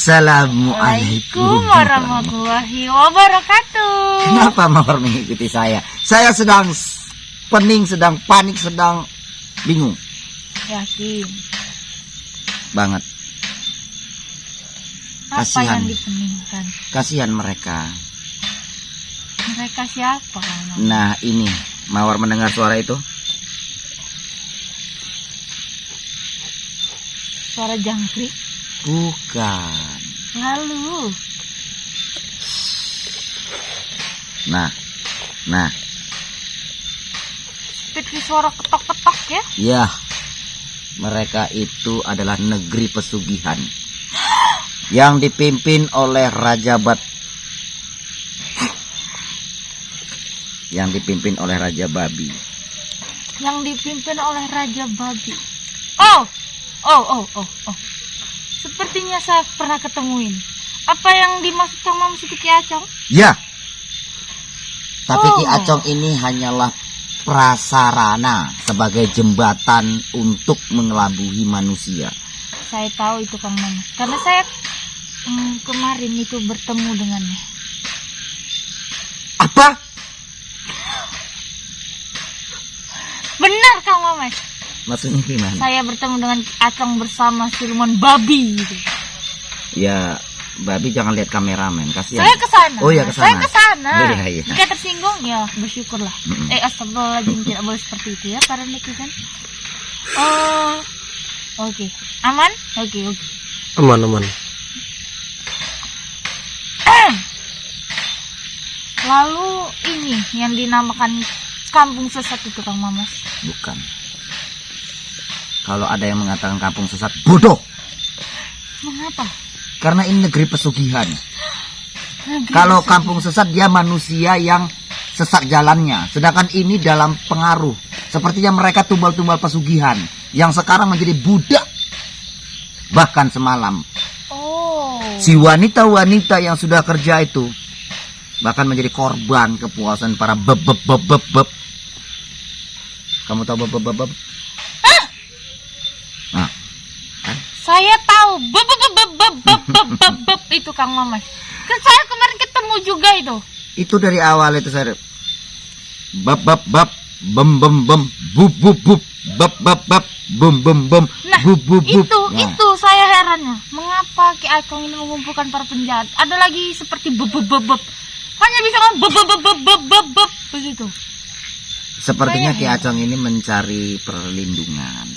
Assalamualaikum warahmatullahi wabarakatuh. Kenapa Mawar mengikuti saya? Saya sedang pening, sedang panik, sedang bingung. Yakin Banget. apa Kasihan. yang dipeningkan? Kasihan mereka. Mereka siapa? Nah ini, Mawar mendengar suara itu? Suara jangkrik. Bukan. Lalu Nah. seperti suara ketok-ketok ya. Ya, mereka itu adalah negeri pesugihan yang dipimpin oleh Raja yang dipimpin oleh Raja Babi. Yang dipimpin oleh Raja Babi. Oh. Sepertinya saya pernah ketemuin. Apa yang dimaksud sama musik Ki Acong? Ya. Tapi Ki Oh. Acong ini hanyalah prasarana sebagai jembatan untuk mengelabuhi manusia. Saya tahu itu Kang Mamas. Karena saya kemarin itu bertemu dengannya. Apa? Benar Kang Mamas. Maksudnya gimana? Saya bertemu dengan Ki Acong bersama siluman babi gitu. Ya, Babi jangan lihat kameramen, kasihan. Saya ke sana. Oh, iya, ke sana. Saya ke sana. Iya. Jika tersinggung ya bersyukurlah. Astagfirullahaladzim, tidak boleh seperti itu ya para netizen. Oke. Aman? Oke. Aman. Lalu ini yang dinamakan kampung sesat itu Kang Mamas. Bukan. Kalau ada yang mengatakan kampung sesat, bodoh. Mengapa? Karena ini negeri pesugihan. Negeri Kalau sesat. kampung sesat, dia manusia yang sesat jalannya. Sedangkan ini dalam pengaruh. Sepertinya mereka tumbal-tumbal pesugihan yang sekarang menjadi budak. Bahkan semalam Oh. si wanita-wanita yang sudah kerja itu bahkan menjadi korban kepuasan para beb. Kamu tahu beb? Nah, Saya tahu. Beb itu Kang Mamas. Kan saya kemarin ketemu juga itu. itu dari awal itu saya bab bem bub bab bum Nah, bub. itu saya herannya. Mengapa Ki Acong ini mengumpulkan para penjahat? Ada lagi seperti beb. Hanya bisa ngomong beb begitu. Sepertinya Ki Kayaknya. Acong ini mencari perlindungan.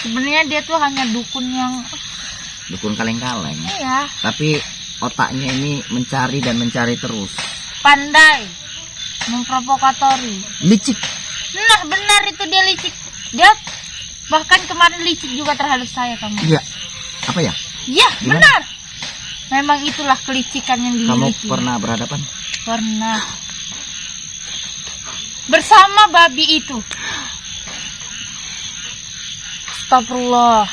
Sebenarnya dia tuh hanya dukun yang Dukun kaleng-kaleng. iya, Tapi otaknya ini mencari dan mencari terus. pandai, memprovokatori. Licik. Nah, benar itu dia licik. Dia bahkan kemarin licik juga terhadap saya Kang. Iya. Apa ya? Iya, Gimana? benar. Memang itulah kelicikan yang Kamu dimiliki. pernah berhadapan? Pernah. Bersama babi itu. Astagfirullah.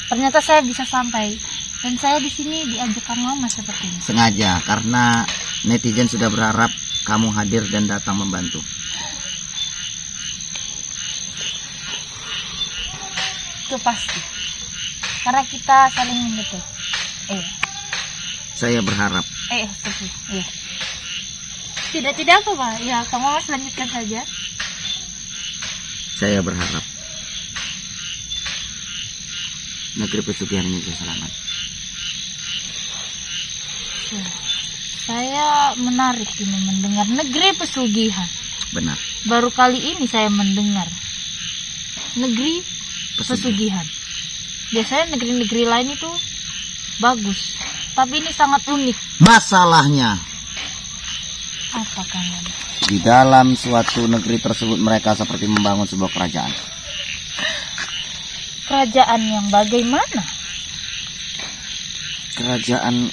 Ternyata saya bisa sampai. Dan saya di sini diajak Kang Mama seperti ini. Sengaja karena netizen sudah berharap kamu hadir dan datang membantu. Itu pasti. Karena kita saling membutuh. Saya berharap. Seperti. Iya. Tidak apa Pak. Ya, Kang Mama lanjutkan saja. Saya berharap negeri pesugihan ini bisa selamat. Saya menarik ini mendengar negeri pesugihan. Benar. Baru kali ini saya mendengar negeri pesugihan. Biasanya negeri-negeri lain itu bagus, tapi ini sangat unik. Masalahnya Apa Kang? di dalam suatu negeri tersebut mereka seperti membangun sebuah kerajaan. Kerajaan yang bagaimana? Kerajaan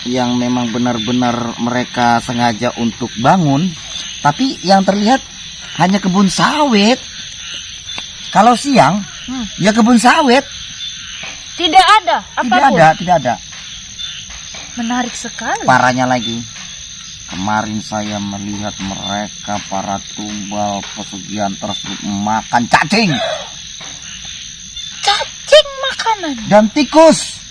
yang memang benar-benar mereka sengaja untuk bangun, tapi yang terlihat hanya kebun sawit. Kalau siang, ya kebun sawit. Tidak ada apapun. Tidak ada. Menarik sekali. Parahnya lagi, kemarin saya melihat mereka para tumbal pesugihan tersebut makan cacing Cacing makanan. dan tikus.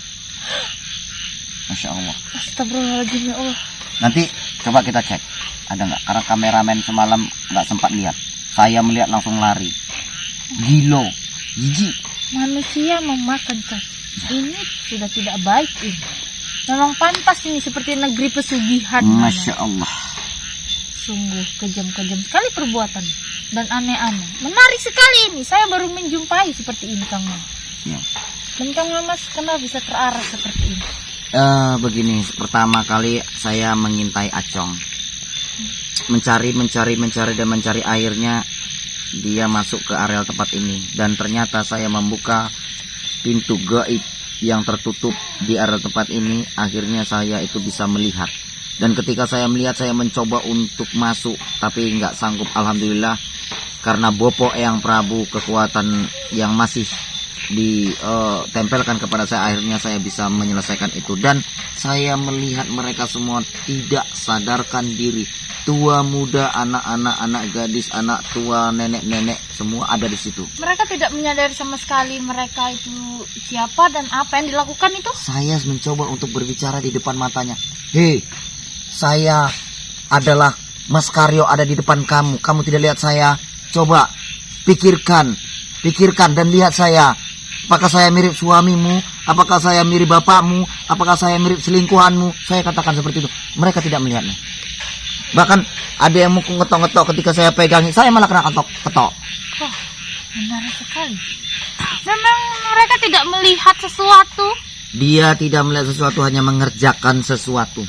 Masya Allah. Astagfirullahaladzim ya Allah. Nanti coba kita cek ada nggak, karena kameramen semalam nggak sempat lihat. Saya melihat langsung lari. Gilo, jijik. Manusia memakan cacing. Ini sudah tidak baik ini. Memang pantas ini seperti negeri pesugihan. Masya Allah. Sungguh kejam-kejam sekali perbuatan dan aneh-aneh. Menarik sekali ini. Saya baru menjumpai seperti ini Kang Mamas. Ya. Dan Kang Mamas kenapa bisa terarah seperti ini? Begini, pertama kali saya mengintai Acong. Mencari dan mencari airnya. Dia masuk ke areal tempat ini. Dan ternyata saya membuka pintu gaib yang tertutup di area tempat ini. Akhirnya saya itu bisa melihat. Dan ketika saya melihat, saya mencoba untuk masuk, tapi nggak sanggup. Alhamdulillah, karena Bopo Eyang Prabu, kekuatan yang masih ditempelkan kepada saya, akhirnya saya bisa menyelesaikan itu. Dan saya melihat mereka semua tidak sadarkan diri. Tua, muda, anak-anak, anak gadis, anak tua, nenek-nenek, semua ada di situ. Mereka tidak menyadari sama sekali mereka itu siapa dan apa yang dilakukan itu. Saya mencoba untuk berbicara di depan matanya. Hei, saya adalah Mas Karyo, ada di depan kamu. Kamu tidak lihat saya? Coba pikirkan dan lihat saya. Apakah saya mirip suamimu? Apakah saya mirip bapakmu? Apakah saya mirip selingkuhanmu? Saya katakan seperti itu. Mereka tidak melihatnya. Bahkan ada yang mukul ngetok-ngetok ketika saya pegangi, saya malah kena ketok. Wah, menarik sekali. Memang mereka tidak melihat sesuatu. Dia tidak melihat sesuatu, hanya mengerjakan sesuatu.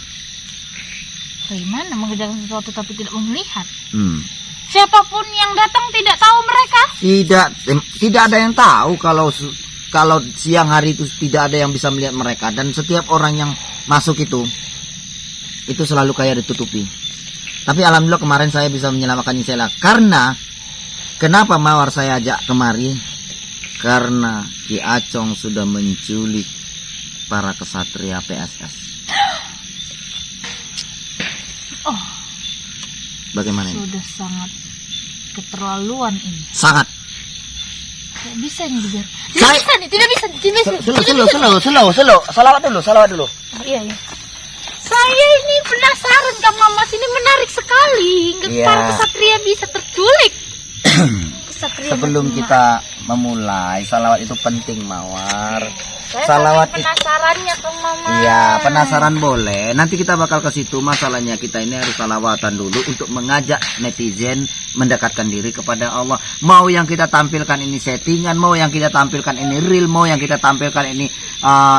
Bagaimana mengerjakan sesuatu tapi tidak melihat? Siapapun yang datang tidak tahu mereka. Tidak ada yang tahu kalau siang hari itu tidak ada yang bisa melihat mereka. Dan setiap orang yang masuk itu selalu kayak ditutupi. Tapi alhamdulillah kemarin saya bisa menyelamatkan Isela. Karena kenapa Mawar saya ajak kemari? Karena Ki Acong sudah menculik para kesatria PSS. Oh, bagaimana ini? sudah sangat keterlaluan ini. Sangat. Tidak bisa ini biar. Tidak bisa. Slow. Salawat dulu. Oh, iya. Saya ini penasaran Kang Mamas, ini menarik sekali. Hingga para kesatria bisa terculik. Sebelum kita memulai, salawat itu penting, Mawar. Salawat penasarannya Kang Mamas. Iya, penasaran boleh. Nanti kita bakal ke situ. Masalahnya kita ini harus salawatan dulu untuk mengajak netizen mendekatkan diri kepada Allah. Mau yang kita tampilkan ini settingan, mau yang kita tampilkan ini real, mau yang kita tampilkan ini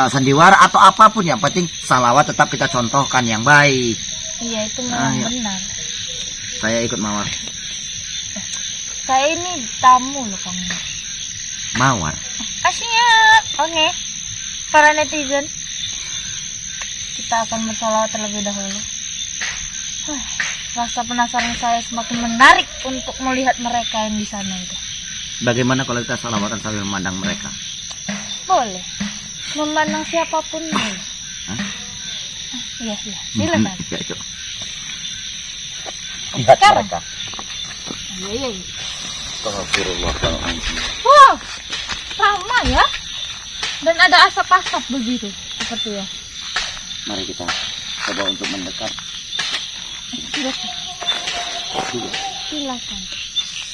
sandiwara atau apapun, yang penting salawat tetap kita contohkan yang baik. Iya, itu memang benar. Saya ikut Mawar. Saya ini tamu loh Kang Mawar. Siap. Oke. Para netizen, kita akan bersalawat terlebih dahulu. Rasa penasaran saya semakin menarik untuk melihat mereka yang di sana itu. Bagaimana kalau kita salawatan sambil memandang mereka? Boleh. Memandang siapapun boleh. Iya. Silakan. Lihat mereka. Iya. Astagfirullahaladzim. Wow, ramai ya. Dan ada asap-asap begitu, seperti ya. Mari kita coba untuk mendekat. Silakan.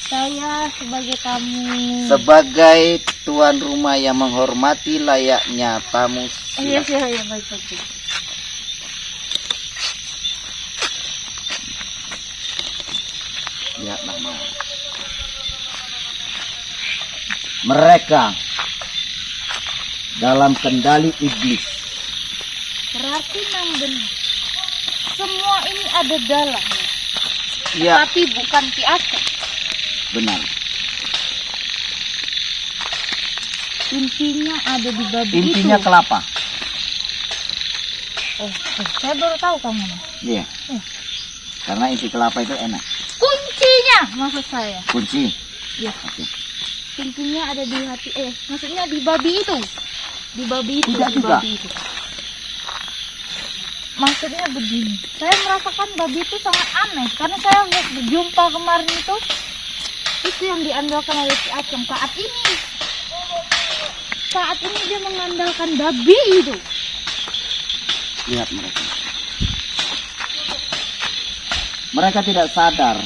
Saya sebagai tamu. Sebagai tuan rumah yang menghormati layaknya tamu. Iya, baik. Lihat nama. Mereka dalam kendali iblis. Berarti memang benar. Semua ini ada dalam. Iya. Tapi bukan Ki Acong. Benar. Intinya ada di babi itu. Intinya kelapa. Saya baru tahu Kang Mamas. Iya. Karena inti kelapa itu enak. Kuncinya maksud saya. Kunci. Iya. Oke. Intinya ada di hati. Maksudnya di babi itu. Di babi itu. Tidak di juga. babi itu. Maksudnya begini. Saya merasakan babi itu sangat aneh. Karena saya berjumpa kemarin itu yang diandalkan oleh Ki Acong saat ini. Saat ini dia mengandalkan babi itu. Lihat mereka. Mereka tidak sadar.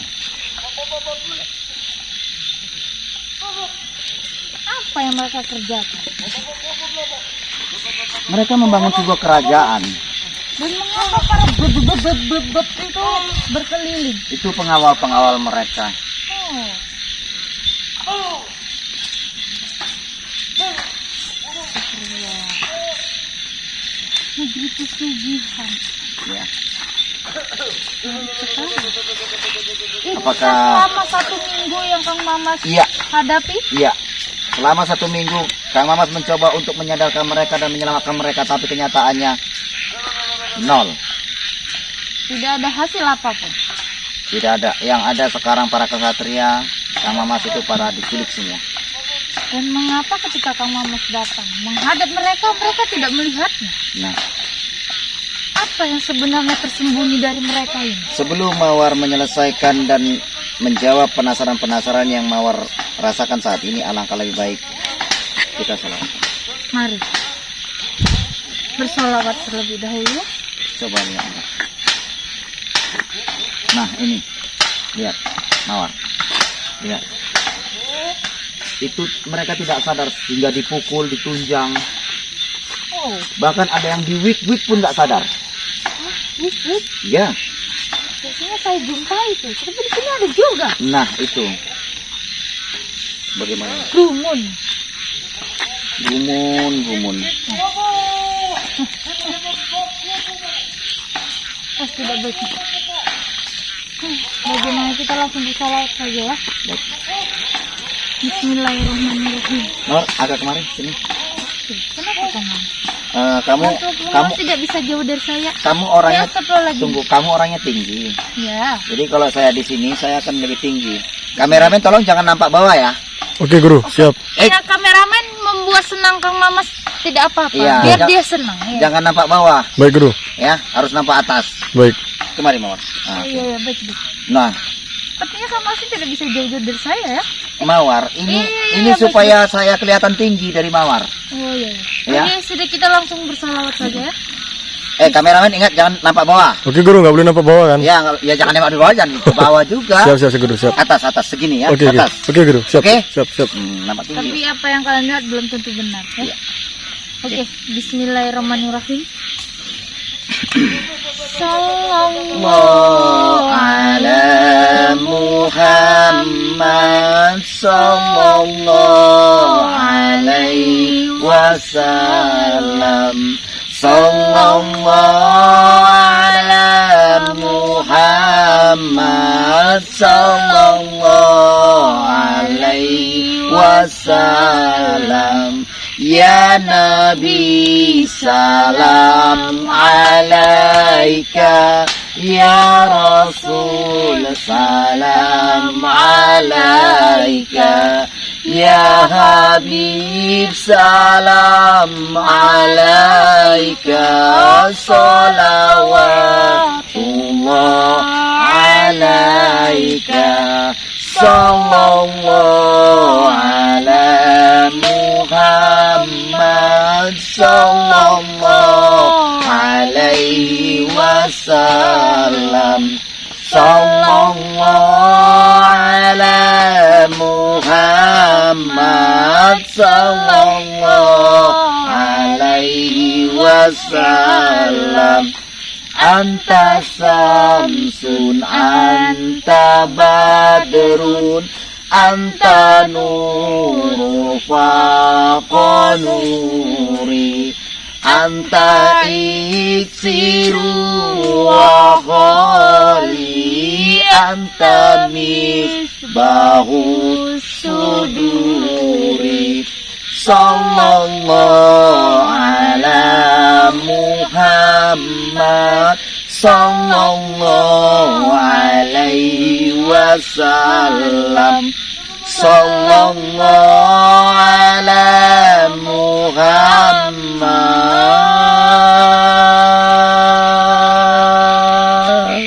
Apa yang mereka kerjakan? Mereka membangun sebuah kerajaan. Dan mengapa para bebek itu berkeliling? Itu pengawal-pengawal mereka. Negeri pesugihan. Ya. Apakah selama 1 minggu yang Kang Mamas hadapi? Iya. Selama 1 minggu Kang Mamas mencoba untuk menyadarkan mereka dan menyelamatkan mereka, tapi kenyataannya nol. Tidak ada hasil apapun. Tidak ada. Yang ada sekarang para kesatria Kang Mamas itu para diculik semua. Dan mengapa ketika Kang Mamas datang menghadap mereka, mereka tidak melihatnya? Nah, apa yang sebenarnya tersembunyi dari mereka ini? sebelum Mawar menyelesaikan dan menjawab penasaran-penasaran yang Mawar rasakan saat ini, alangkah lebih baik kita salawat. Mari bersolawat terlebih dahulu. Coba lihat. Nah, ini. Lihat, Mawar. Lihat. Itu mereka tidak sadar hingga dipukul, ditunjang. Oh, Bahkan ada yang diwik-wik pun nggak sadar. wik. Ya. Biasanya saya jumpa itu, tapi di sini ada juga. Nah, itu. Bagaimana? Gumun. Gumun. Oh, tidak baik. Bagaimana kita langsung bersolawat saja ya? Baik. Bismillahirrahmanirrahim. Mawar, agak kemarin sini. Kenapa kamu? Kamu Kamu tidak bisa jauh dari saya. kamu orangnya Astagfirullahaladzim. tunggu, kamu orangnya tinggi. Ya. Jadi kalau saya di sini saya akan lebih tinggi. Kameramen tolong jangan nampak bawah ya. Oke guru, siap. Ya, kameramen membuat senang Kang Mamas tidak apa-apa. Iya. Biar dia senang. Ya. Jangan nampak bawah Baik guru, ya, harus nampak atas. baik. Kemari Mawar. Nah, Iya, baik. nah, Sepertinya Kang Mamas tidak bisa jauh-jauh dari saya ya. Mawar, ini Iya, supaya saya kelihatan tinggi dari Mawar. Oh iya. Ya. Oke, sudah kita langsung bersalawat saja ya. Kameramen ingat jangan nampak bawah. Oke guru, nggak boleh nampak bawah kan? Ya, ya jangan nampak di bawah, jangan ke bawah juga. Siap guru, siap. Atas segini ya, Oke, oke. atas. Oke guru, siap. Oke. Siap. Nampak tinggi. Tapi apa yang kalian lihat belum tentu benar ya. Iya. Oke, bismillahirrahmanirrahim. Sallallahu ala Muhammad sallallahu alaihi wasallam. Sallallahu ala Muhammad sallallahu alaihi wasallam. Ya Nabi salam alaika, ya Rasul salam alaika, ya Habib salam alaika, salawatullah alaika, sallallahu ala Muhammad sallallahu alaihi wasallam. Sallallahu ala Muhammad sallallahu alaihi wasallam. Anta samsun, anta badrun, anta nuru faqa nuri, anta iksiru wa khali, anta misbahu suduri. Sallallahu ala Muhammad sallallahu alaihi wasallam. Sallallahu ala Muhammad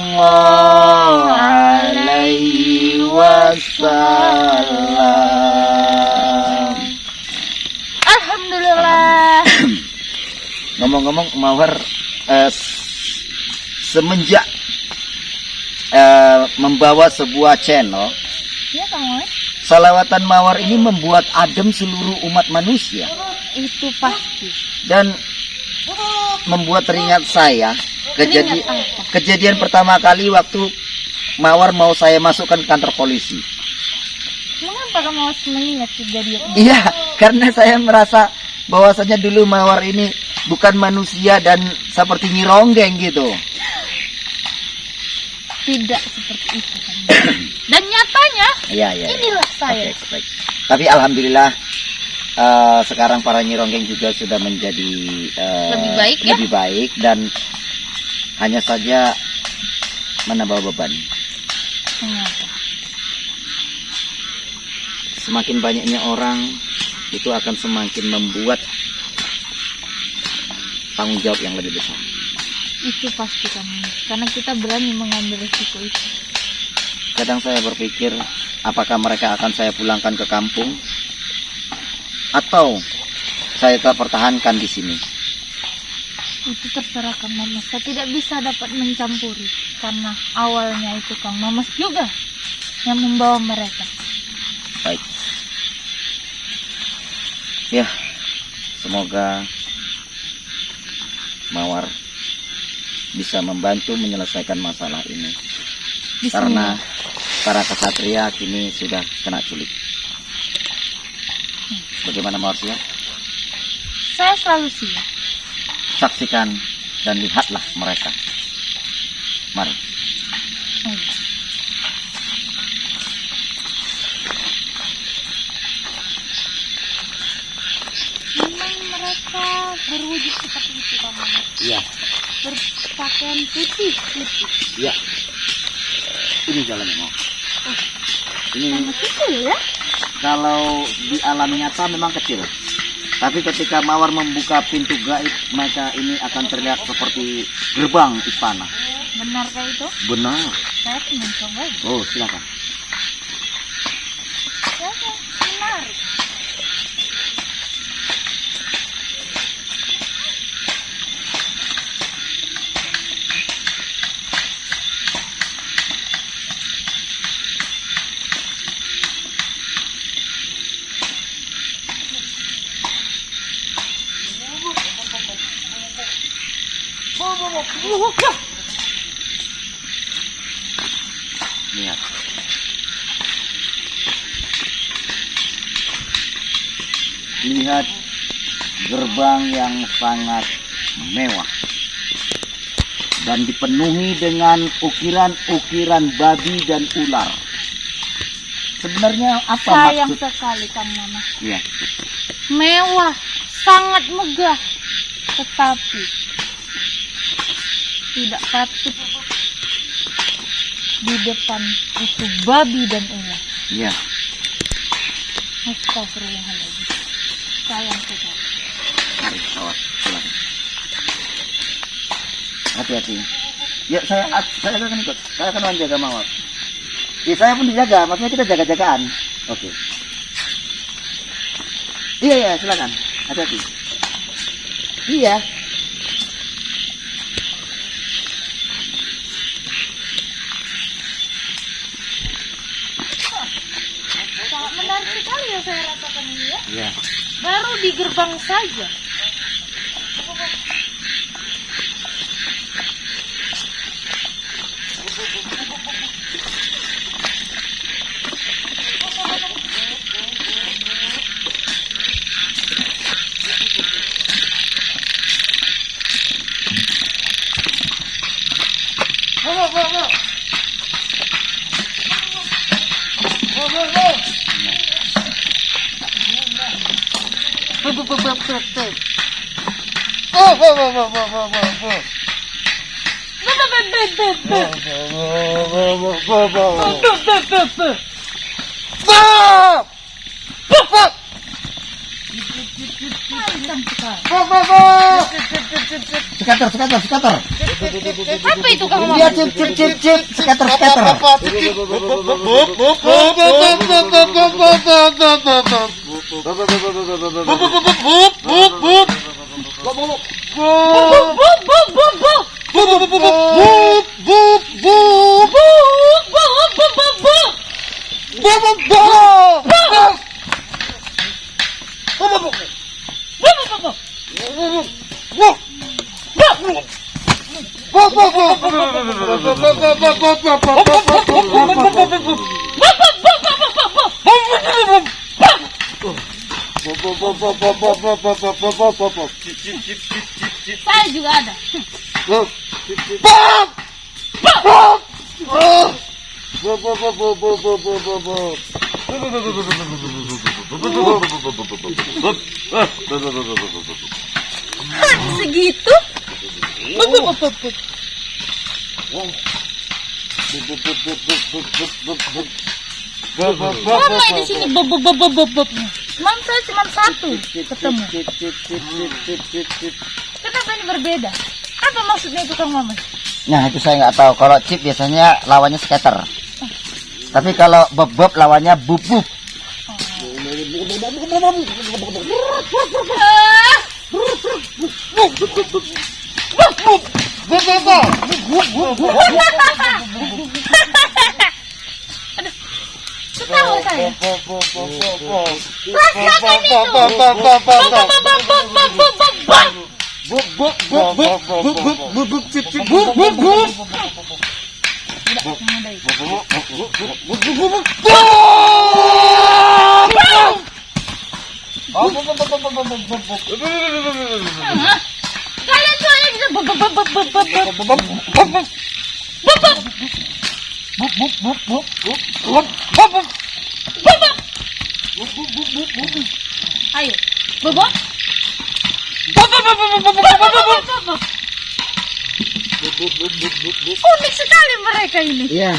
sallallahu alaihi wasallam. Alhamdulillah. Ngomong-ngomong, Mawar semenjak membawa sebuah channel, Ya Kang Mas, Salawatan Mawar ini membuat adem seluruh umat manusia itu pasti. dan membuat teringat saya Teringat apa? kejadian pertama kali waktu Mawar mau saya masukkan ke kantor polisi. Mengapa kamu harus mengingat kejadian ini? Iya, karena saya merasa bahwasanya dulu Mawar ini bukan manusia dan seperti nyironggeng gitu. Tidak seperti itu Kang Mas. Dan nyatanya Iya, iya. inilah saya. Oke, baik. Tapi alhamdulillah sekarang para nyironggeng juga sudah menjadi Lebih baik, ya? lebih baik dan hanya saja menambah beban. Mengapa? Semakin banyaknya orang itu akan semakin membuat tanggung jawab yang lebih besar. Itu pasti Kang Mas. Karena kita berani mengambil risiko itu. Kadang saya berpikir apakah mereka akan saya pulangkan ke kampung atau saya tetap pertahankan di sini. Itu terserah Kang Mamas. Saya tidak bisa dapat mencampuri. Karena awalnya itu Kang Mamas juga yang membawa mereka. Baik. Ya, semoga Mawar bisa membantu menyelesaikan masalah ini. Karena para kesatria kini sudah kena culik. Bagaimana Mawar siap? Saya selalu siap. Saksikan dan lihatlah mereka. Mari. Oh, iya. Memang mereka berwujud seperti itu Kang Mamas. Iya, Berpakaian putih. iya. Ini jalannya Mawar. Ini Sangat kecil ya. kalau di alam nyata memang kecil. Tapi ketika Mawar membuka pintu gaib, maka ini akan terlihat seperti gerbang istana. Benarkah itu? Benar. Saya ingin coba. Oh, silakan. Menarik. Lihat. Lihat gerbang yang sangat mewah dan dipenuhi dengan ukiran-ukiran babi dan ular. Sebenarnya apa Sayang maksud? sekali Kang Mamas. Iya. Mewah, sangat megah, tetapi tidak patut di depan itu babi dan ular. Iya. Astagfirullahaladzim. Sayang sekali. Mari, Mawar, silakan. Hati-hati. Ya, saya akan ikut. Saya akan menjaga Mawar. Ya, saya pun dijaga. Maksudnya kita jaga-jagaan. Oke. Iya, iya, silakan. Hati-hati. Iya. Sangat menarik sekali ya saya rasakan ini ya. Iya. Baru di gerbang saja. Skater. Apa itu Kang Mamas? Iya, cip, skater. Saya juga ada. Segitu? Ramai di sini beb-beb-beb-bebnya. Mam saya cuma satu ketemu. Kenapa ini berbeda? Apa maksudnya itu Kang Maman? Nah itu saya nggak tahu. Kalau chip biasanya lawannya skater. Tapi kalau beb-beb lawannya bub-bub. Ketawa saya. Kalian soalnya bisa ayo, bobo. Unik sekali mereka ini. Iya.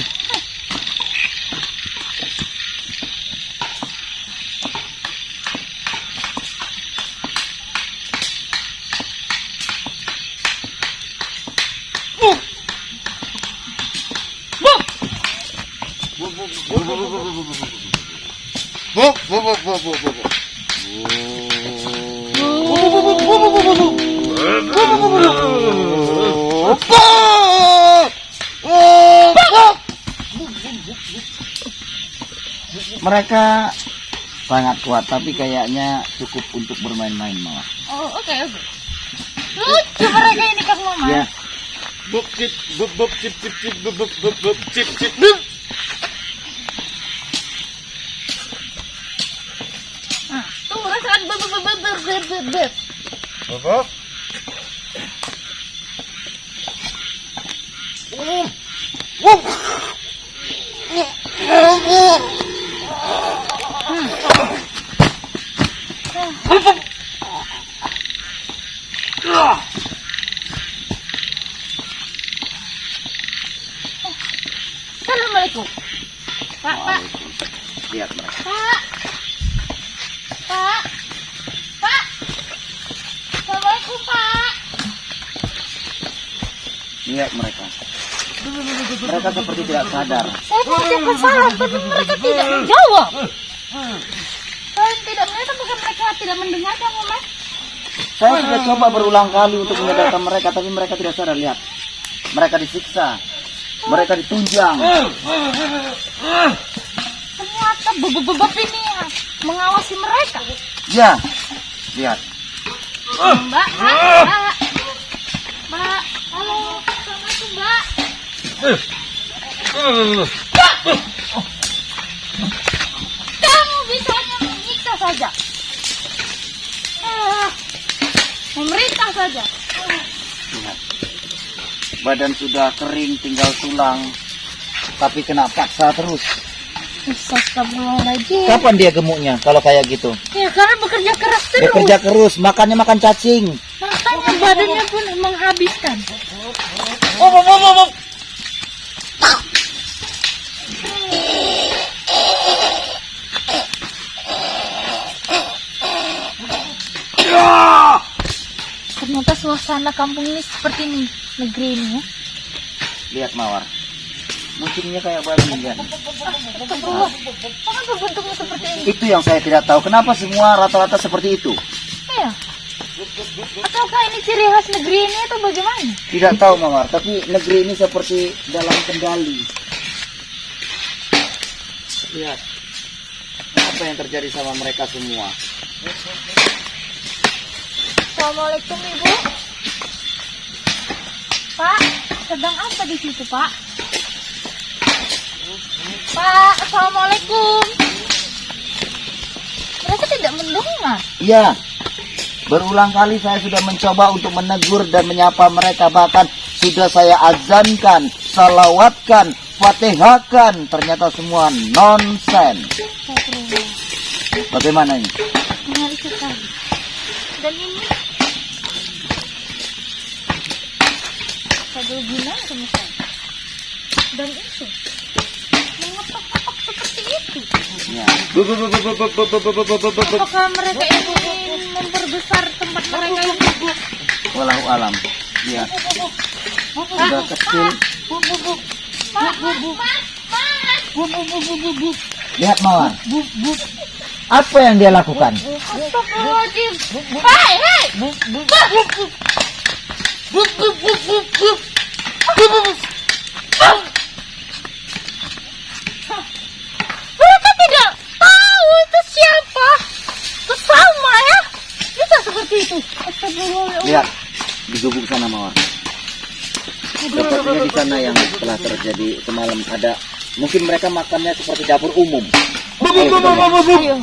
Mereka sangat kuat, tapi kayaknya cukup untuk bermain-main malah. Oh, oke. Lucu mereka ini Kang Maman. Ya. Tuh rasakan beb. Assalamualaikum. Pak. Lihat mereka. Pak. Assalamualaikum, Pak. Lihat mereka. Mereka seperti tidak sadar. Saya mengucapkan salam, tapi mereka tidak menjawab. Saya tidak mendengar, bukan mereka tidak mendengar, Kang Maman. Saya sudah coba berulang kali untuk menyadarkan mereka, tapi mereka tidak sadar. Lihat, mereka disiksa, mereka ditunjang. Ternyata beb ini mengawasi mereka. Ya, lihat. Mbak, halo, assalamualaikum Mbak. Kamu bisa hanya menyiksa saja, memerintah saja. Lihat. Badan sudah kering, tinggal tulang, tapi kena paksa terus. Astagfirullahaladzim. Kapan dia gemuknya kalau kayak gitu? Ya karena bekerja keras terus. Bekerja terus, makannya makan cacing. Makanya badannya pun menghabiskan. Ternyata suasana kampung ini seperti ini, negeri ini ya. Lihat Mawar, musimnya kayak babi kan? Astagfirullah. Kenapa bentuknya seperti ini? Itu yang saya tidak tahu. Kenapa semua rata-rata seperti itu? Iya. Ataukah ini ciri khas negeri ini atau bagaimana? Tidak tahu Mawar, tapi negeri ini seperti dalam kendali. Lihat apa yang terjadi sama mereka semua. Assalamualaikum Ibu. Pak, sedang apa di situ Pak? Pak, Assalamualaikum. Mereka tidak mendengar. Iya, berulang kali saya sudah mencoba untuk menegur dan menyapa mereka. Bahkan sudah saya azankan, salawatkan, fatihahkan. Ternyata semua nonsen. Bagaimana ini? Menarik sekali. Dan ini satu guna sama saya. Dan itu mengepak-ngepak seperti itu. Ya. Apakah mereka ingin memperbesar tempat mereka yang Wallahu alam. Ya. Sudah kecil. Lihat Mawar. Apa yang dia lakukan? Astagfirullahaladzim. Hai, hai. Mereka tidak tahu itu siapa. Sesama ya. Bisa seperti itu. Astagfirullahaladzim. Lihat di gubuk sana Mawar. Sepertinya di sana yang telah terjadi semalam ada. Mungkin mereka makannya seperti dapur umum. Ayo, kita lihat. Ayo.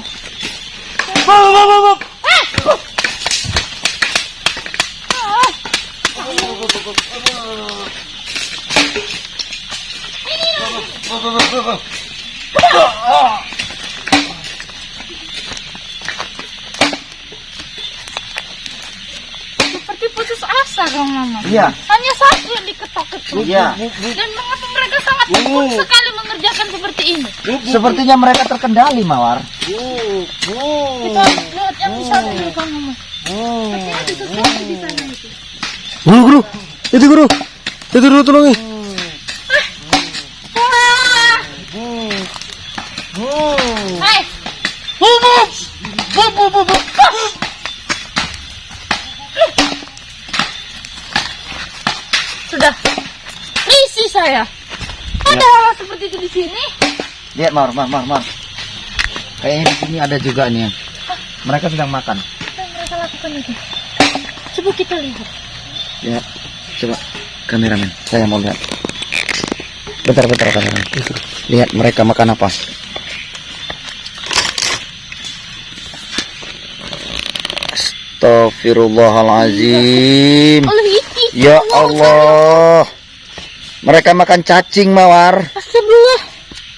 Seperti putus asa dong Mama. Iya. Hanya satu yang diketok-ketok. Iya. Dan mengapa mereka sangat tekun sekali mengerjakan seperti ini? Sepertinya mereka terkendali Mawar. Kita lihat yang di sana dulu Kang Mama. Sepertinya ada sesuatu di sana itu. Guru, itu guru. Itu dulu tolongin. Hai. Sudah. Risi saya. Ada hal seperti itu di sini. Lihat Mawar. Kayaknya di sini ada juga nih. Mereka sedang makan. Apa yang mereka lakukan itu? Coba kita lihat. Ya, coba kameramen, saya mau lihat. Bentar kameramen. Lihat mereka makan apa. Astagfirullahalazim. Allah iti. Ya Allah. Mereka makan cacing Mawar. Astagfirullah.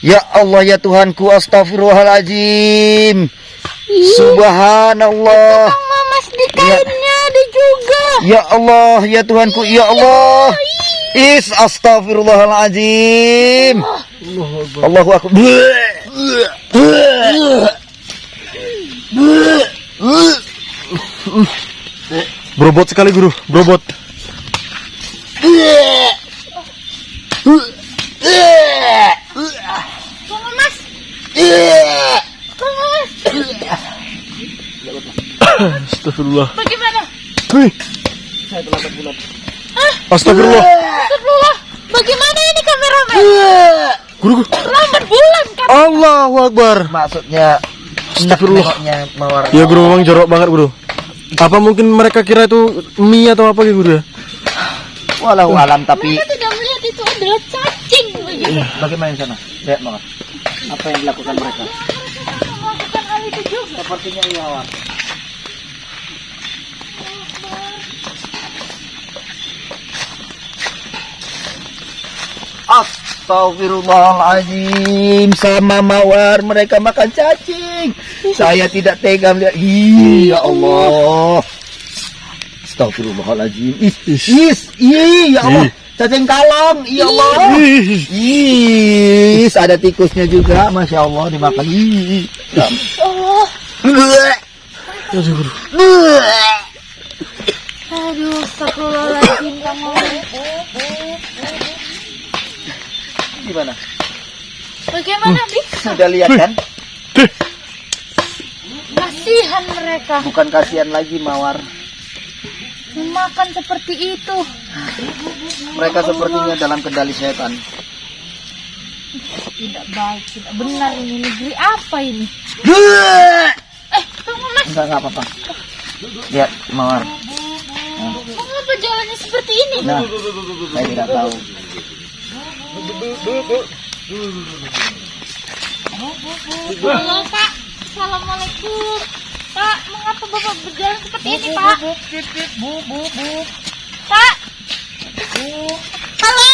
Ya Allah ya Tuhanku, astagfirullahalazim. Subhanallah. Kang Mamas di kainnya ada juga. Ya Allah ya Tuhanku, ya Allah. Astagfirullahalazim. Allahu akbar. Berobot sekali guru, berobot. Kang Mamas. Kang Mamas. Astagfirullah. Bagaimana? Wih, Saya terlambat bulat. astagfirullah. Astagfirullah. Bagaimana ini kameramen? Guru, Lambat bulan kan? Allahu Akbar. Maksudnya Astagfirullah. nengoknya Mawar. Ya guru, memang jorok banget guru. Apa mungkin mereka kira itu mie atau apa gitu guru ya? Walau alam, tapi Mereka tidak melihat itu adalah cacing begitu. bagaimana di sana? Lihat Mawar. Apa yang dilakukan mereka? Melakukan hal itu juga. Sepertinya iya Mawar. Astagfirullahaladzim. Sama Mawar mereka makan cacing. Saya tidak tega melihat. Ya Allah. Astagfirullahaladzim. Ya Allah. Cacing kalong. Ya Allah. Ada tikusnya juga. Masya Allah dimakan. Oh, Ya guru. aduh, astagfirullahaladzim Kang Mamas. Gimana? Bagaimana bisa? Sudah lihat kan? Kasihan mereka. Bukan kasihan lagi Mawar. memakan seperti itu. Mereka sepertinya dalam kendali setan. Tidak baik, tidak benar ini. Negeri apa ini? Tunggu mas. Enggak apa-apa. Lihat, Mawar. Mengapa jalannya seperti ini? Nah, saya tidak tahu. Halo Pak, Assalamualaikum. Pak, mengapa Bapak berjalan seperti ini Pak? Pak. Halo.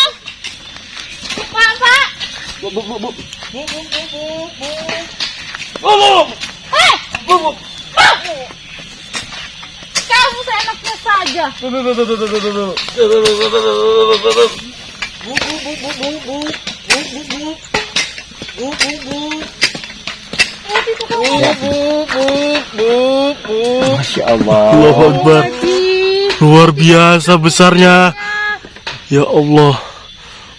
Pak, Pak. Hei. Kamu seenaknya saja. Masya Allah. Allahu Akbar. Luar biasa besarnya. Ya Allah.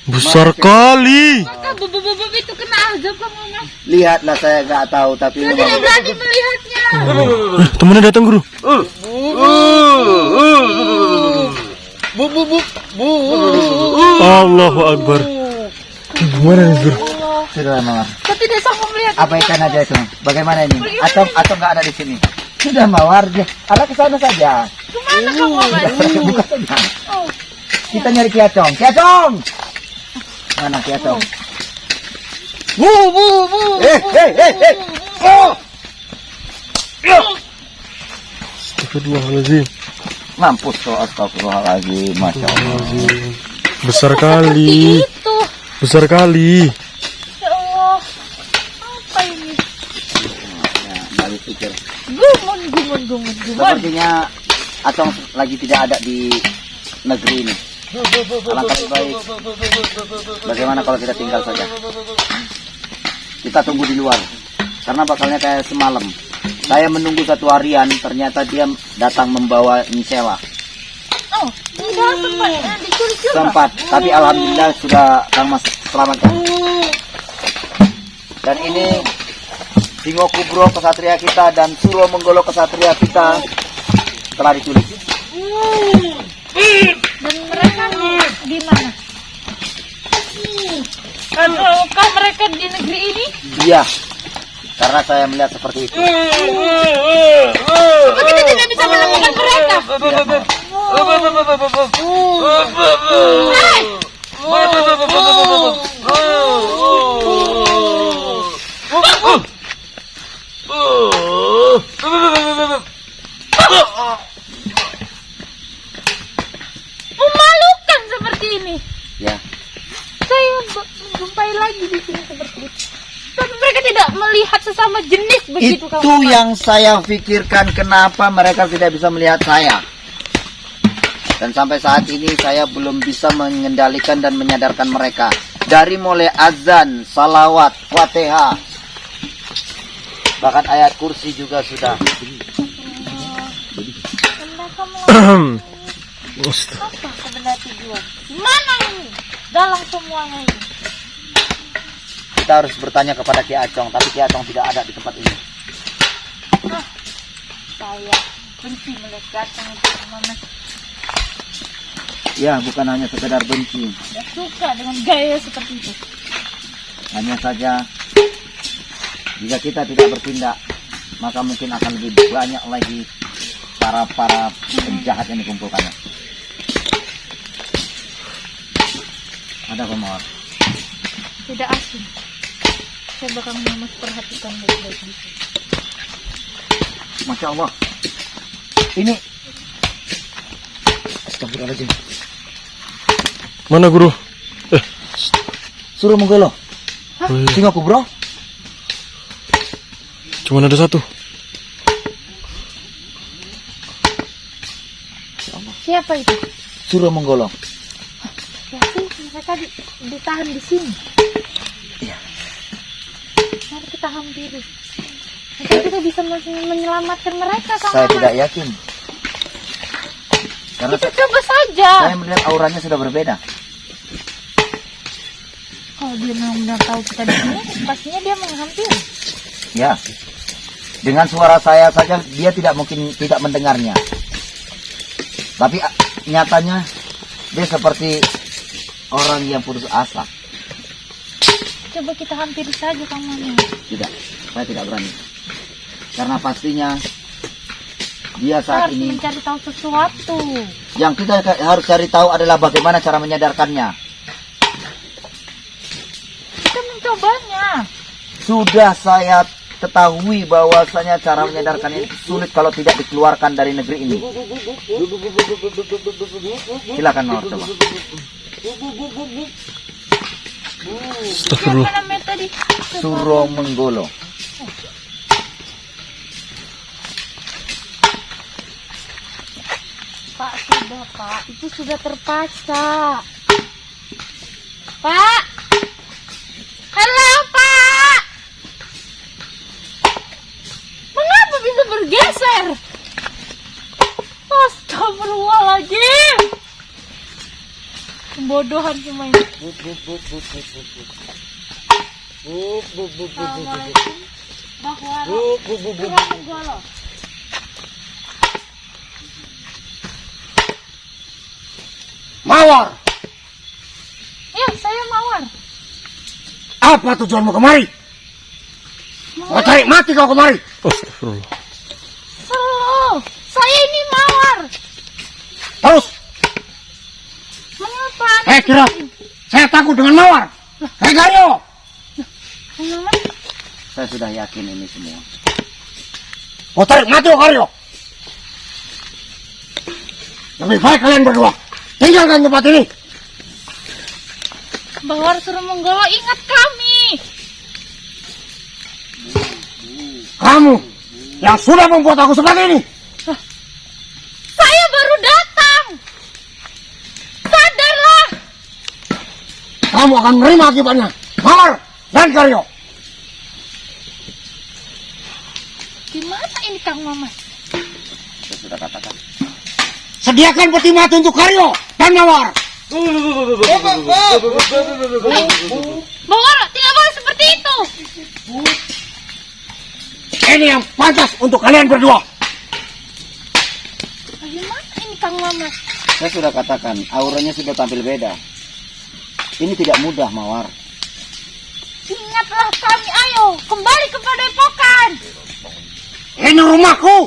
Besar kali. Maka bubuk-bubuk itu kena azab kamu mas. Lihatlah, saya nggak tahu, tapi Saya memang tidak berani melihatnya. Temennya datang guru. Allahu Akbar. Gimana nih guru? sudah, Mawar. Saya tidak sanggup melihat. Abaikan aja itu. Bagaimana ini? Atau nggak ada di sini? Sudah, Mawar. Arah ke sana saja. Kemana kamu mas? Buka saja. Oh. Kita nyari Kiacong. Kiacong! Mana Kiacong? Oh! Astagfirullahaladzim. Mampus kau, astagfirullahaladzim. Masya Allah. Besar Seperti kali. itu. Besar kali. Ya Allah. Apa ini? Nah, balik pikir. Gumun. Sepertinya Acong lagi tidak ada di negeri ini. Alangkah lebih baik. Bagaimana kalau kita tinggal saja? Kita tunggu di luar. Karena bakalnya kayak semalam. Saya menunggu 1 harian, ternyata dia datang membawa Nisela. Oh, tidak sempat diculik juga. Sempat, tapi alhamdulillah sudah Kang Mas selamatkan. Dan ini Singo Kubro kesatria kita dan Suro Menggolo kesatria kita telah diculik. Dan mereka di mana? Ataukah mereka di negeri ini? Iya, karena saya melihat seperti itu. Apa kita tidak bisa menemukan mereka? Hey! Memalukan seperti ini. Ya, Saya menjumpai lagi di sini seperti itu. Tapi mereka tidak melihat sesama jenis begitu itu kawan. yang saya pikirkan, kenapa mereka tidak bisa melihat saya. Dan sampai saat ini saya belum bisa mengendalikan dan menyadarkan mereka. Dari mulai azan, salawat, fatihah, bahkan ayat kursi juga sudah. Mereka melakukan apa sebenarnya tujuan? Mana ini? Dalam semuanya ini. Kita harus bertanya kepada Ki Acong, tapi Ki Acong tidak ada di tempat ini. Saya benci melihat Gacang itu mana. Ya, bukan hanya sekedar benci. Tidak suka dengan gaya seperti itu. Hanya saja, jika kita tidak bertindak, maka mungkin akan lebih banyak lagi para penjahat yang dikumpulkannya. Ada apa, Mawar? Tidak asing. Saya bakal Mas perhatikan baik-baik di sini. Masya Allah. Ini. Astagfirullahaladzim. Mana guru? Suruh Menggolo. Oh, iya. Singo Kubro. Cuman ada 1. Siapa itu? Suruh Menggolo. Berarti mereka ditahan di sini. Iya. Mari kita hampiri. Mungkin kita bisa menyelamatkan mereka. Saya tidak yakin. Karena Kita coba saja. saya melihat auranya sudah berbeda. Kalau dia benar-benar tahu kita di sini, pastinya dia menghampiri. Ya. Dengan suara saya saja dia tidak mungkin tidak mendengarnya. Tapi nyatanya dia seperti orang yang putus asa. Coba kita hampiri saja Kang Maman. Tidak, saya tidak berani. Karena pastinya dia Kita saat harus ini mencari tahu sesuatu. yang kita harus cari tahu adalah bagaimana cara menyadarkannya. Kita mencobanya. Sudah saya ketahui bahwasanya cara menyadarkan ini sulit kalau tidak dikeluarkan dari negeri ini. Silakan Mawar coba. Siapa namanya tadi? Suro Menggolo. Pak, sudah Pak. Itu sudah terpaksa. Pak. Halo Pak. Mengapa bisa bergeser? Astagfirullahaladzim. Pembodohan cuma ini. Assalamualaikum. Bahwa Menggolo. Mawar, Ya, saya Mawar. apa tujuanmu kemari? Mau cari mati kau kemari? Astagfirullah. Halo, saya ini Mawar. Terus, Mengapa? kira saya takut dengan Mawar. Gayo, Kenapa? Saya sudah yakin ini semua. mau cari mati kau Karyo. Lebih baik kalian berdua tinggalkan tempat ini. Bahwa Suro Menggolo ingat kami. Kamu yang sudah membuat aku seperti ini. Saya baru datang. Sadarlah. Kamu akan menerima akibatnya. Mawar dan Karyo. Gimana ini Kang Maman? Saya sudah katakan. Sediakan peti mati untuk Karyo dan Mawar. Bahwa tidak boleh seperti itu. Ini yang pantas untuk kalian berdua. Bagaimana ini Kang Maman? Saya sudah katakan, auranya sudah tampil beda. Ini tidak mudah, Mawar. Ingatlah kami, ayo kembali ke Padepokan. Ini rumahku.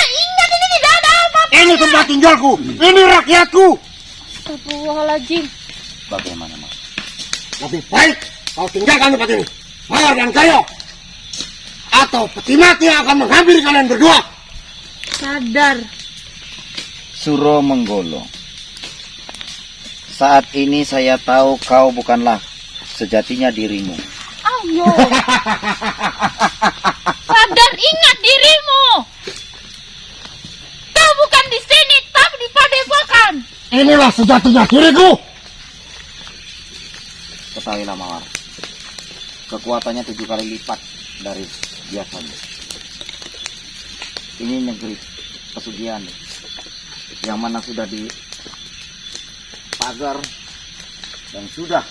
Ingat ini tidak ada apa-apa. Ini tempat tinggalku. Ini rakyatku. Astagfirullahaladzim. Bagaimana, Mawar? Lebih baik kau tinggalkan tempat ini. Mawar dan Karyo. Atau peti mati akan menghampiri kalian berdua. Sadar. Suro Menggolo. Saat ini saya tahu kau bukanlah sejatinya dirimu. Ayo. Sadar, ingat dirimu. Kau bukan di sini, tapi di Padepokan. Inilah sejatinya diriku. Ketahuilah, Mawar. Kekuatannya 7 kali lipat dari biasanya. Ini negeri pesugihan yang mana sudah dipagar dan sudah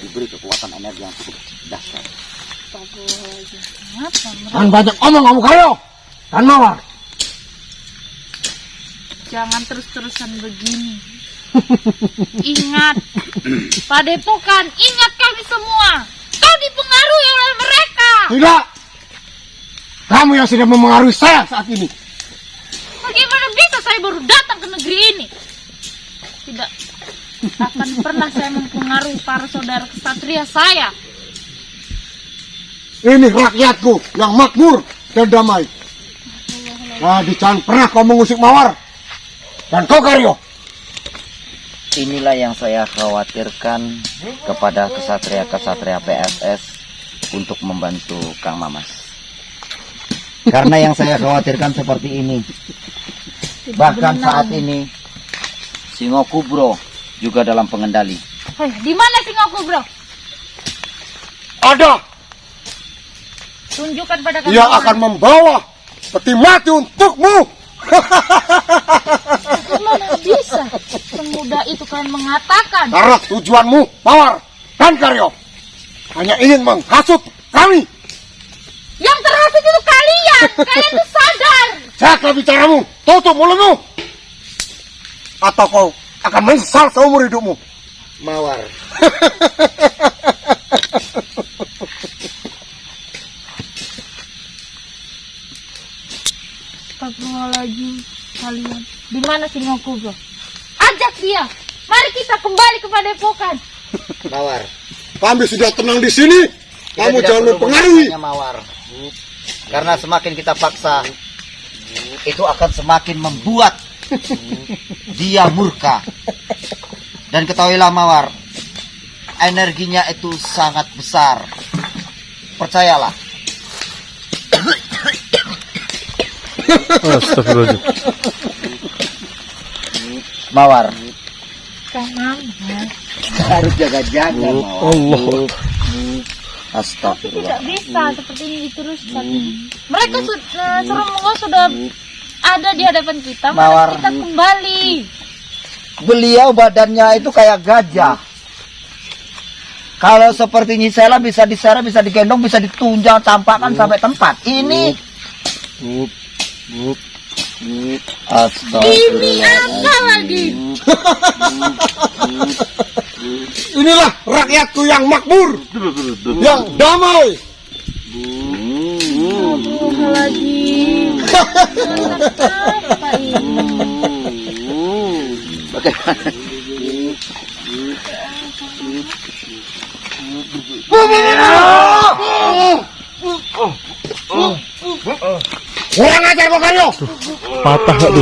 diberi kekuatan energi yang cukup dahsyat. Astagfirullahaladzim. Kenapa? Dan banyak omong kamu Karyo dan Mawar. Jangan terus-terusan begini. Ingat, Padepokan, ingat kami semua. Kau dipengaruhi oleh mereka. Tidak. Kamu yang sudah memengaruhi saya saat ini. Bagaimana bisa saya baru datang ke negeri ini? Tidak akan pernah saya mempengaruhi para saudara kesatria saya. Ini rakyatku yang makmur dan damai. Jadi jangan pernah kau mengusik Mawar dan kau Karyo. Inilah yang saya khawatirkan kepada kesatria-kesatria PSS untuk membantu Kang Mamas. Karena yang saya khawatirkan seperti ini. Bahkan saat ini Singo Kubro juga dalam pengendali. Hei, di mana Singoku, bro? Ada. Tunjukkan pada kami. Dia akan membawa peti mati untukmu. Bagaimana bisa pemuda itu kalian mengatakan? Karena tujuanmu, Mawar dan Karyo, hanya ingin menghasut kami. Yang terhasut itu kalian. Kalian itu sadar. Jaga bicaramu, tutup mulutmu. atau kau akan menyesal seumur hidupmu. Mawar. Astagfirullahaladzim kalian. Di mana Singo Kugo? Ajak dia. Mari kita kembali ke Padepokan. Mawar. Kami sudah tenang di sini. Kita Kamu tidak jangan perlu mempengaruhi. memaksakannya, Mawar. Karena semakin kita paksa, itu akan semakin membuat dia murka. Dan ketahuilah Mawar, energinya itu sangat besar. Percayalah. Astagfirullahaladzim. Mawar. Kang Ahmad. Harus jaga-jaga, Mawar. Allah. Astagfirullah. Tidak bisa seperti ini diteruskan. Mereka Suromonggo sudah ada di hadapan kita. Mawar. Mari kita kembali. Beliau badannya itu kayak gajah. Kalau seperti Nyisela bisa diseret, bisa digendong, bisa ditunjang, campakkan sampai tempat. Ini Ini Astagfirullah. apa lagi? Inilah rakyatku yang makmur, yang damai. Astagfirullahaladzim. Apa ini? Bagaimana? Kurang ajar kau Karyo. Patah nggak tuh?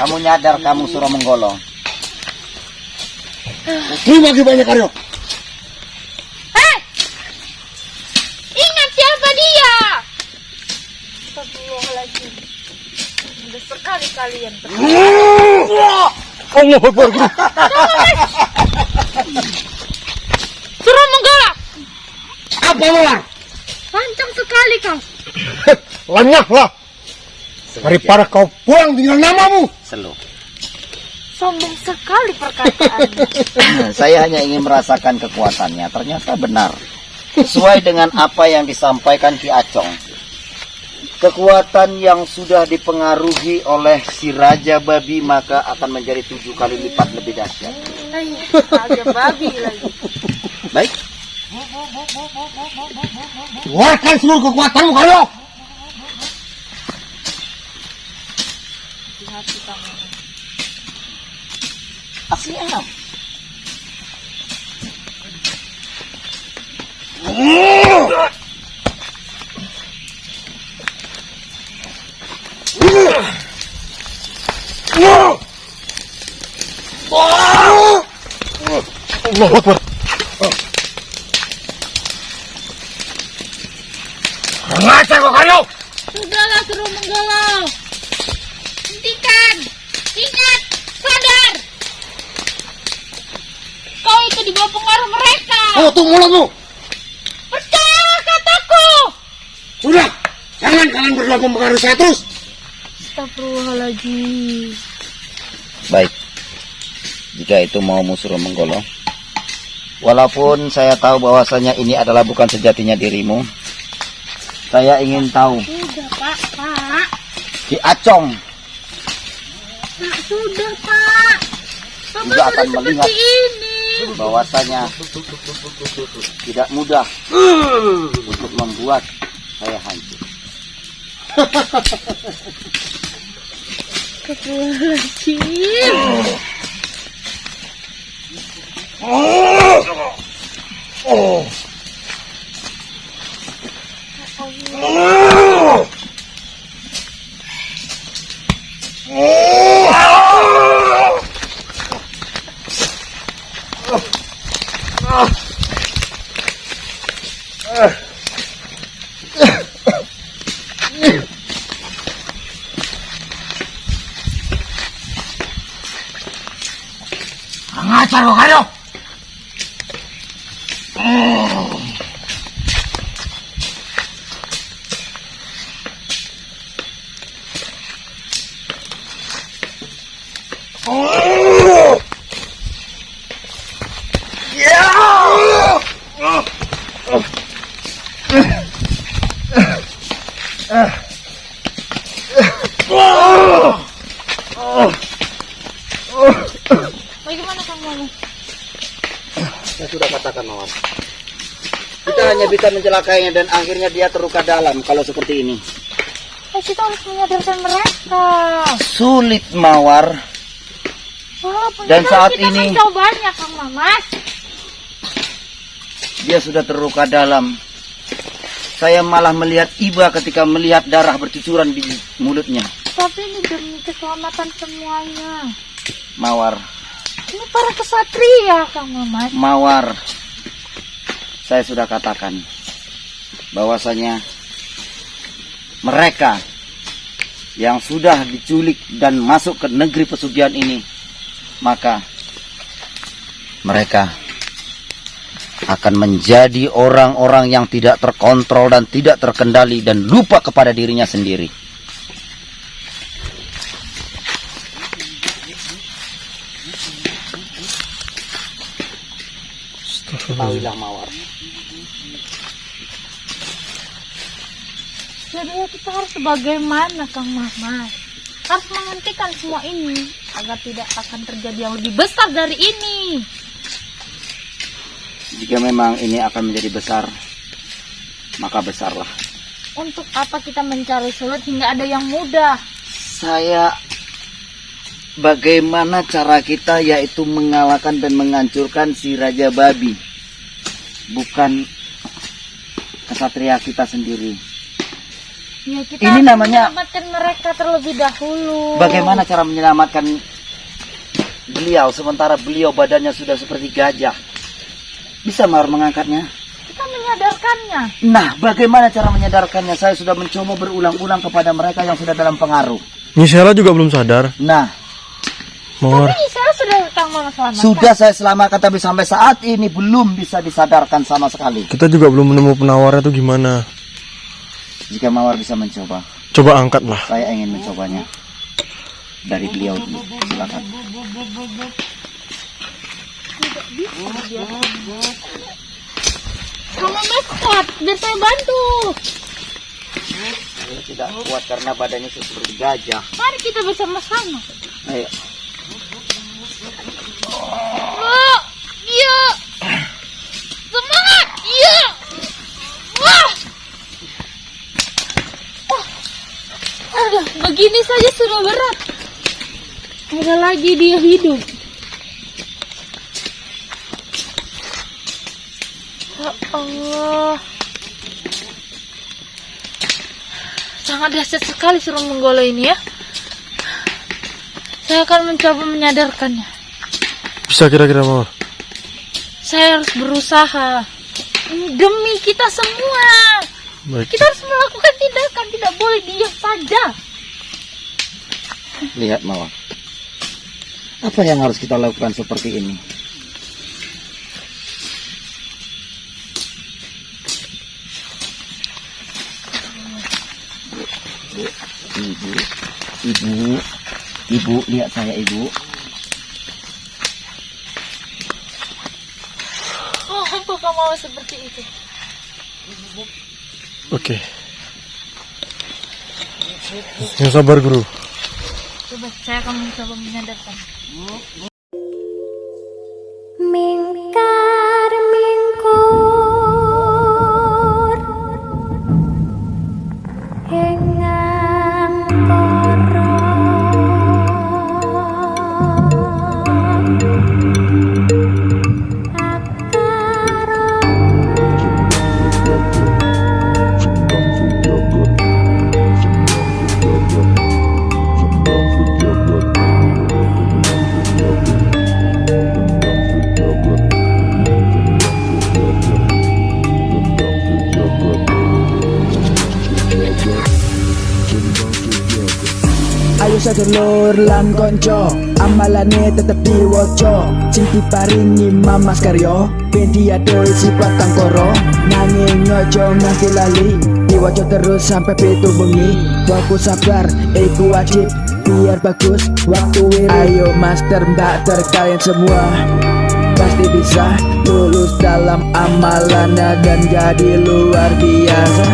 Kamu nyadar kamu Suromenggolo? Terima kasih banyak Karyo. Hei! Ingat siapa dia? Astagfirullahaladzim. Sudah sekali kalian. Allah Akbar, Guru. Suromenggolo! Apa Mawar? Lancang sekali kau. Lanyahlah. Daripada kau pulang dengan namamu. Selo. Sombong sekali perkataanmu. Saya hanya ingin merasakan kekuatannya. Ternyata benar. Sesuai dengan apa yang disampaikan Ki Acong. Kekuatan yang sudah dipengaruhi oleh si Raja Babi maka akan menjadi 7 kali lipat lebih dahsyat. Raja babi lagi. Baik. Keluarkan seluruh kekuatanmu Karyo. Hati kamu. Siap. Allah Akbar. Ngajar kau Karyo. Sudahlah Suromenggolo. Hentikan. Ingat. Sadar. Kau itu di bawah pengaruh mereka. Tutup mulutmu. Percayalah kataku. Sudah. Jangan kalian berdua mempengaruhi saya terus. Astagfirullahaladzim. Baik. Jika itu mau Suromenggolo. Walaupun saya tahu bahwasanya ini adalah bukan sejatinya dirimu. Saya ingin tahu. Sudah Pak. Pak. Ki Acong Pak. Sudah Pak. Bapak juga sudah akan melihat seperti ini. bahwasanya tidak mudah untuk membuat saya hancur. Astagfirullahaladzim. Ngajar kau Karyo. Mama? Saya sudah katakan, Mawar. Kita hanya bisa mencelakainya dan akhirnya dia terluka dalam kalau seperti ini. Kita harus menyadarkan mereka. Sulit, Mawar. Walaupun Dan saat kita ini mencobanya, Kang Mamas. dia sudah terluka dalam. Saya malah melihat iba ketika melihat darah bercucuran di mulutnya. Tapi ini demi keselamatan semuanya. Mawar, Ini para kesatria, Kang Mamas. Mawar. Saya sudah katakan bahwasanya mereka yang sudah diculik dan masuk ke negeri pesugihan ini, maka mereka akan menjadi orang-orang yang tidak terkontrol dan tidak terkendali dan lupa kepada dirinya sendiri. Ketahuilah, Mawar. Jadi ya kita harus bagaimana, Kang Mamas? Harus menghentikan semua ini agar tidak akan terjadi yang lebih besar dari ini. Jika memang ini akan menjadi besar, maka besarlah. Untuk apa kita mencari sulit hingga ada yang mudah? Bagaimana cara kita yaitu mengalahkan dan menghancurkan si Raja Babi, bukan kesatria kita sendiri. Ya, kita Ini harus namanya- menyelamatkan mereka terlebih dahulu. Bagaimana cara menyelamatkan beliau sementara beliau badannya sudah seperti gajah? Bisa Mawar mengangkatnya? Kita menyadarkannya. Nah, bagaimana cara menyadarkannya? Saya sudah mencoba berulang-ulang kepada mereka yang sudah dalam pengaruh. Nisela juga belum sadar. Nah, Mawar, Tapi saya sudah Kang Mamas selamatkan. sudah saya selamatkan tapi sampai saat ini belum bisa disadarkan sama sekali. kita juga belum menemukan penawarnya tuh gimana. Jika Mawar bisa mencoba, Coba angkat lah. saya ingin mencobanya dari beliau dulu. Silakan. Kang Mamas kuat, biar saya bantu. Saya tidak kuat karena badannya seperti gajah. Mari kita bersama-sama. Ayo. Oh, iya. Semangat, iya. Wah. Oh. Aduh, begini saja sudah berat. Ada lagi dia hidup. Ya Allah. Sangat dahsyat sekali suruh menggolo ini ya. Saya akan mencoba menyadarkannya. Bisa kira-kira Mawar? Saya harus berusaha. Ini demi kita semua. Baik. Kita harus melakukan tindakan, tidak boleh diam saja. Lihat Mawar. Apa yang harus kita lakukan seperti ini? Ibu, lihat saya Ibu. Oh, apakah mau seperti itu? Oke. Yang sabar guru. Coba saya akan mencoba menyadarkan. Mingkar mingkur hengang koro Ayo sedulur lan konco, amalane tetep diwaca. Sing diparingi Mamas Karyo, ben diadoi sifat kang koro. Nanging ojo nganti lali, diwaca terus sampai pitu bengi. Fokus sabar, iku wajib, biar bagus waktu wiri. Ayo master mbak kalian semua, pasti bisa lulus dalam amalannya dan jadi luar biasa.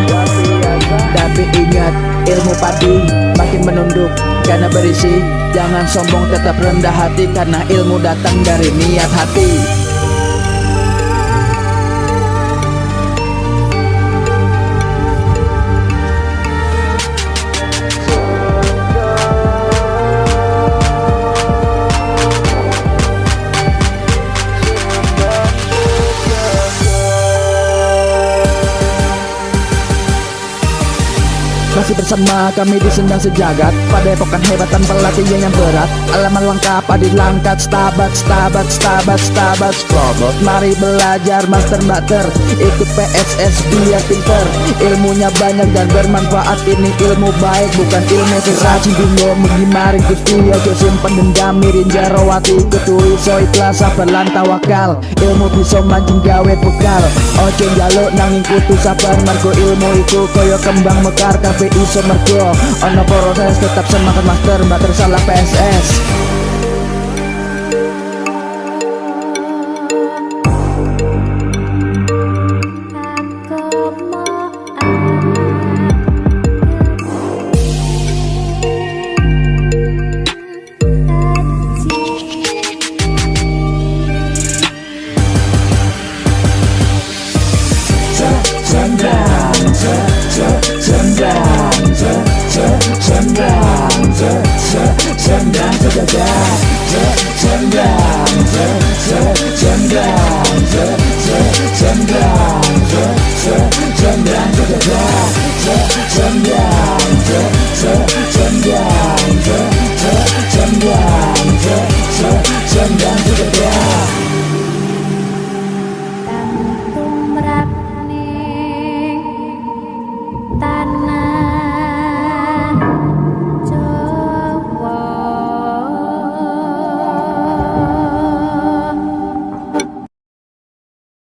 Tapi ingat, ilmu padi makin menunduk karena berisi. Jangan sombong, tetap rendah hati, karena ilmu datang dari niat hati. Masih bersama kami di Sendang Sejagat, pada epokan hebat tanpa latihan yang berat. Alaman lengkap adil langkat, stabat, stabat, stabat, stabat, strobot. Mari belajar master mater, ikut PSS biar pinter. Ilmunya banyak dan bermanfaat, ini ilmu baik bukan ilmu seracin. Bingung mengimari gusti, ojo simpen dendam mirin jarawati. Ketui so ikhlas sabar lan tawakal, ilmu bisa mancing gawe bekal. Ojo njaluk nanging kudu sabar, margo ilmu iku koyo kembang mekar. Kabeh iso mergo ono proses, tetap semangat master, mbak tersalah PSS. Sendang